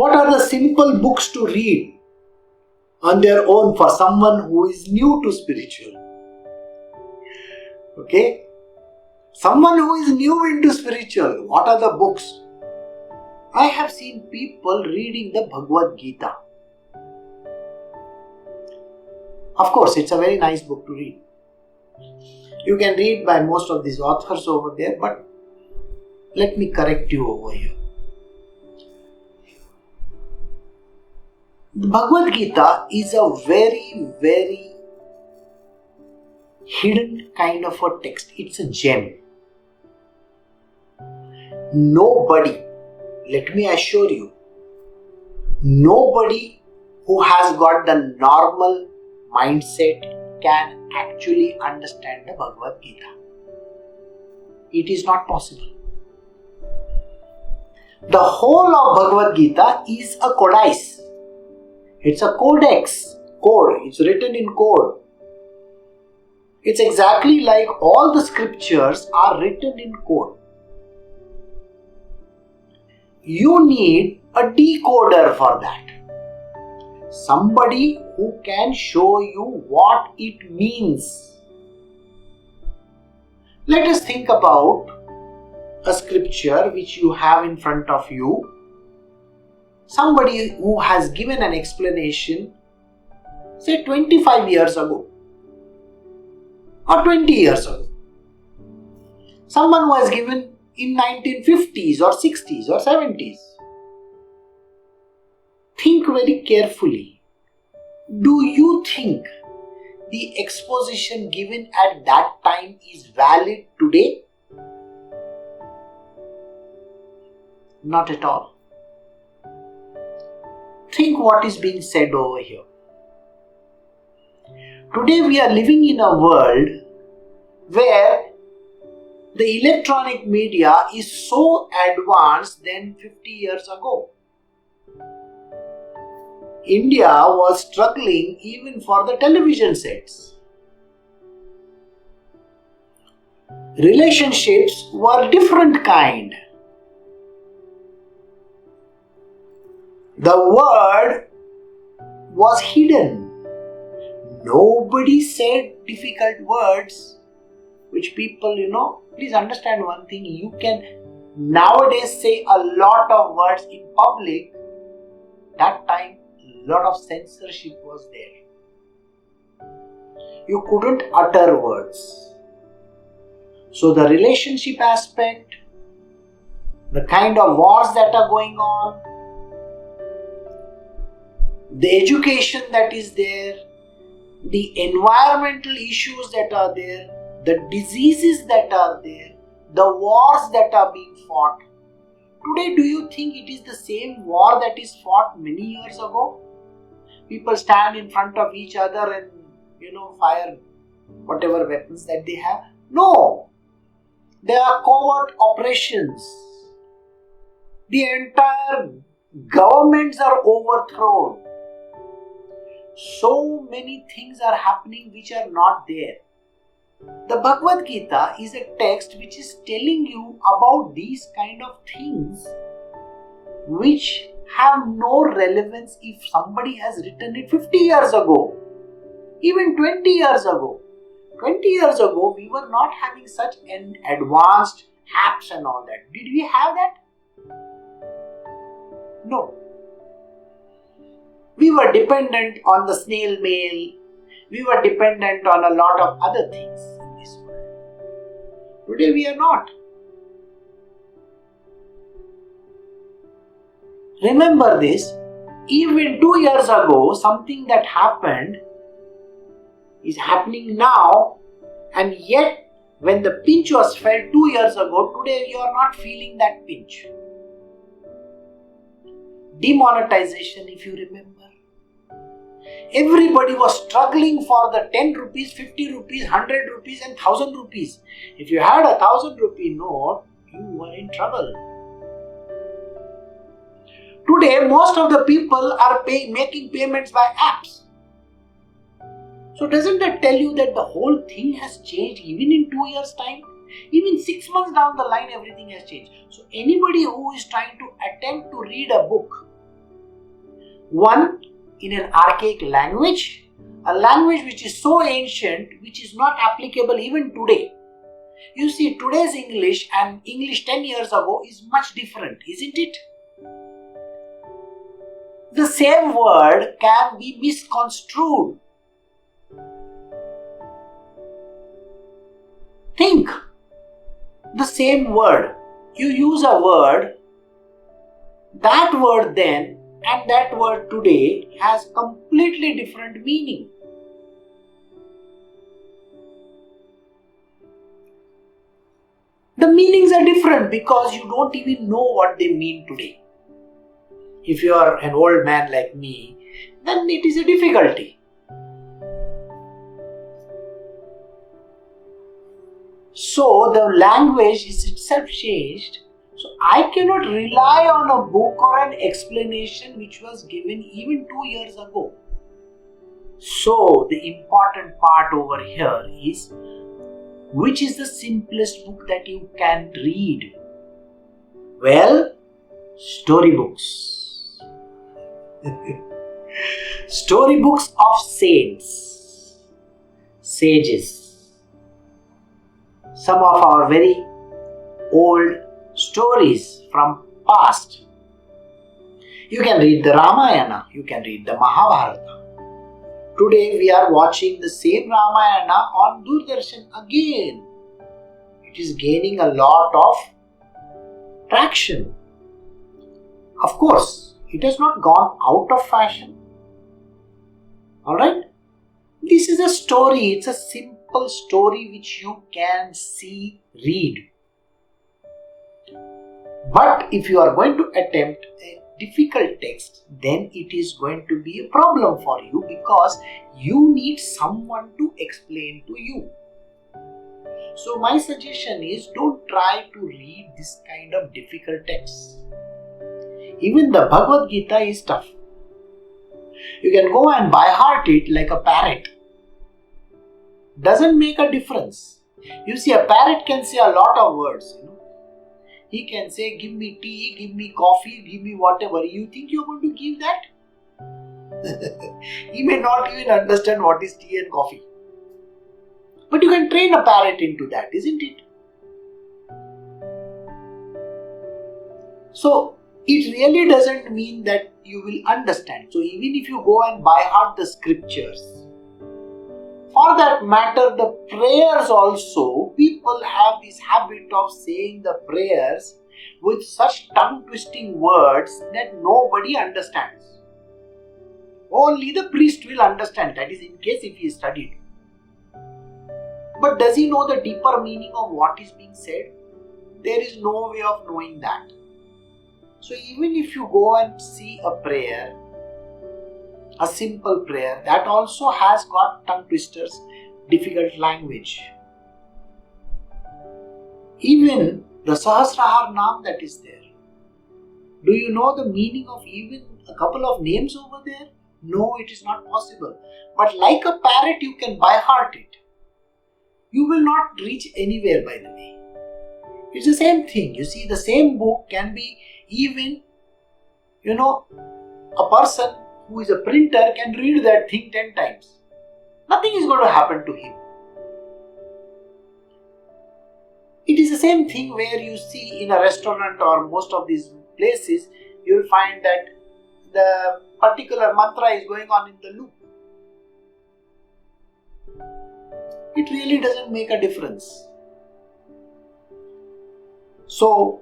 What are the simple books to read on their own for someone who is new to spiritual? Okay? Someone who is new into spiritual, what are the books? I have seen people reading the Bhagavad Gita. Of course, it's a very nice book to read. You can read by most of these authors over there, but let me correct you over here. The Bhagavad Gita is a very, very hidden kind of a text. It's a gem. Nobody, let me assure you, nobody who has got the normal mindset can actually understand the Bhagavad Gita. It is not possible. The whole of Bhagavad Gita is a codice. It's a codex. Code. It's written in code. It's exactly like all the scriptures are written in code. You need a decoder for that. Somebody who can show you what it means. Let us think about a scripture which you have in front of you. Somebody who has given an explanation, say 25 years ago or 20 years ago. Someone who has given in 1950s or 60s or 70s. Think very carefully. Do you think the exposition given at that time is valid today? Not at all. Think what is being said over here. Today we are living in a world where the electronic media is so advanced than 50 years ago. India was struggling even for the television sets. Relationships were different kind. The word was hidden. Nobody said difficult words which people, please understand one thing, you can nowadays say a lot of words in public. That time, a lot of censorship was there. You couldn't utter words. So the relationship aspect, the kind of wars that are going on, the education that is there, the environmental issues that are there, the diseases that are there, the wars that are being fought. Today, do you think it is the same war that is fought many years ago? People stand in front of each other and, fire whatever weapons that they have. No! They are covert operations. The entire governments are overthrown. So many things are happening which are not there. The Bhagavad Gita is a text which is telling you about these kind of things which have no relevance if somebody has written it 50 years ago, even 20 years ago. 20 years ago, we were not having such an advanced apps and all that. Did we have that? No. We were dependent on the snail mail. We were dependent on a lot of other things in this world. Today we are not. Remember this, even 2 years ago, something that happened is happening now, and yet when the pinch was felt 2 years ago, today you are not feeling that pinch. Demonetization, if you remember. Everybody was struggling for the 10 rupees, 50 rupees, 100 rupees and 1000 rupees. If you had a 1000 rupee note, you were in trouble. Today, most of the people are making payments by apps. So doesn't that tell you that the whole thing has changed even in 2 years' time? Even 6 months down the line, everything has changed. So anybody who is trying to attempt to read a book One, in an archaic language, a language which is so ancient, which is not applicable even today. You see, today's English and English 10 years ago is much different, isn't it? The same word can be misconstrued. Think, the same word. You use a word, that word then and that word today has completely different meaning. The meanings are different because you don't even know what they mean today. If you are an old man like me, then it is a difficulty. So the language is itself changed. So I cannot rely on a book or an explanation which was given even 2 years ago. So the important part over here is, which is the simplest book that you can read? Well, storybooks. Storybooks of saints, sages. Some of our very old stories from past. You can read the Ramayana, you can read the Mahabharata. Today we are watching the same Ramayana on Doordarshan again. It is gaining a lot of traction. Of course, it has not gone out of fashion. Alright? This is a story, it's a simple story which you can see, read. But if you are going to attempt a difficult text, then it is going to be a problem for you because you need someone to explain to you. So my suggestion is, don't try to read this kind of difficult texts. Even the Bhagavad Gita is tough. You can go and by heart it like a parrot. Doesn't make a difference. You see, a parrot can say a lot of words. He can say, give me tea, give me coffee, give me whatever. You think you're going to give that? He may not even understand what is tea and coffee. But you can train a parrot into that, isn't it? So, it really doesn't mean that you will understand. So, even if you go and by heart the scriptures, for that matter, the prayers also, people have this habit of saying the prayers with such tongue-twisting words that nobody understands. Only the priest will understand, that is in case if he studied. But does he know the deeper meaning of what is being said? There is no way of knowing that. So even if you go and see a prayer, a simple prayer, that also has got tongue twisters, difficult language. Even the Sahasrahar Naam that is there. Do you know the meaning of even a couple of names over there? No, it is not possible. But like a parrot, you can by heart it. You will not reach anywhere, by the way. It's the same thing. You see, the same book can be even, a person who is a printer can read that thing 10 times. Nothing is going to happen to him. It is the same thing where you see in a restaurant or most of these places, you will find that the particular mantra is going on in the loop. It really doesn't make a difference. So,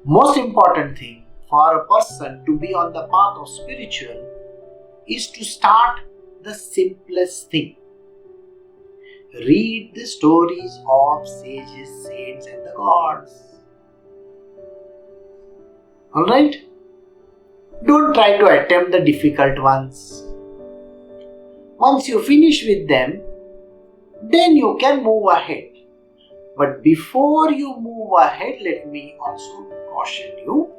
most important thing for a person to be on the path of spiritual is to start the simplest thing. Read the stories of sages, saints and the gods. Alright? Don't try to attempt the difficult ones. Once you finish with them, then you can move ahead. But before you move ahead, let me also caution you.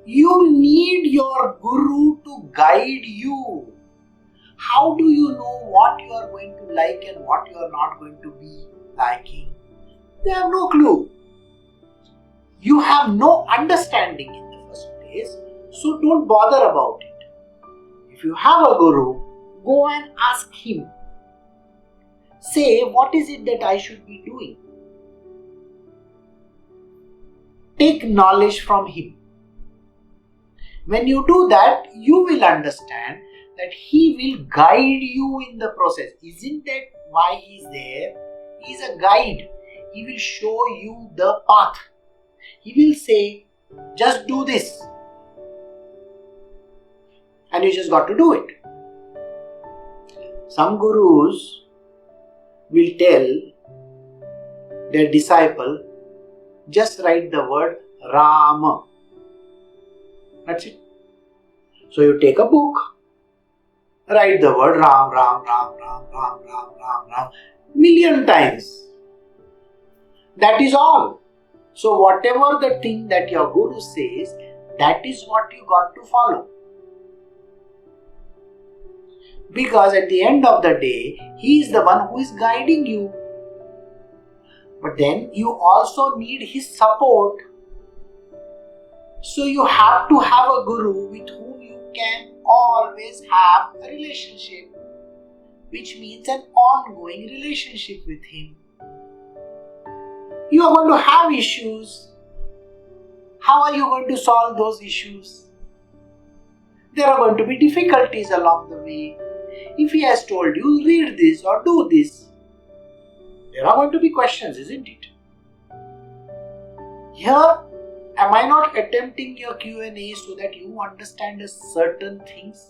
You need your Guru to guide you. How do you know what you are going to like and what you are not going to be liking? You have no clue. You have no understanding in the first place, so don't bother about it. If you have a guru, go and ask him. Say, what is it that I should be doing? Take knowledge from him. When you do that, you will understand that he will guide you in the process. Isn't that why he is there? He is a guide. He will show you the path. He will say, just do this. And you just got to do it. Some gurus will tell their disciple, just write the word Rama. That's it. So you take a book, write the word Ram, Ram, Ram, Ram, Ram, Ram, Ram, Ram, million times. That is all. So whatever the thing that your guru says, that is what you got to follow. Because at the end of the day, he is the one who is guiding you. But then you also need his support. So you have to have a guru with whom you can always have a relationship, which means an ongoing relationship with him. You are going to have issues. How are you going to solve those issues? There are going to be difficulties along the way. If he has told you, read this or do this, there are going to be questions, isn't it? Here, am I not attempting your Q&A so that you understand certain things?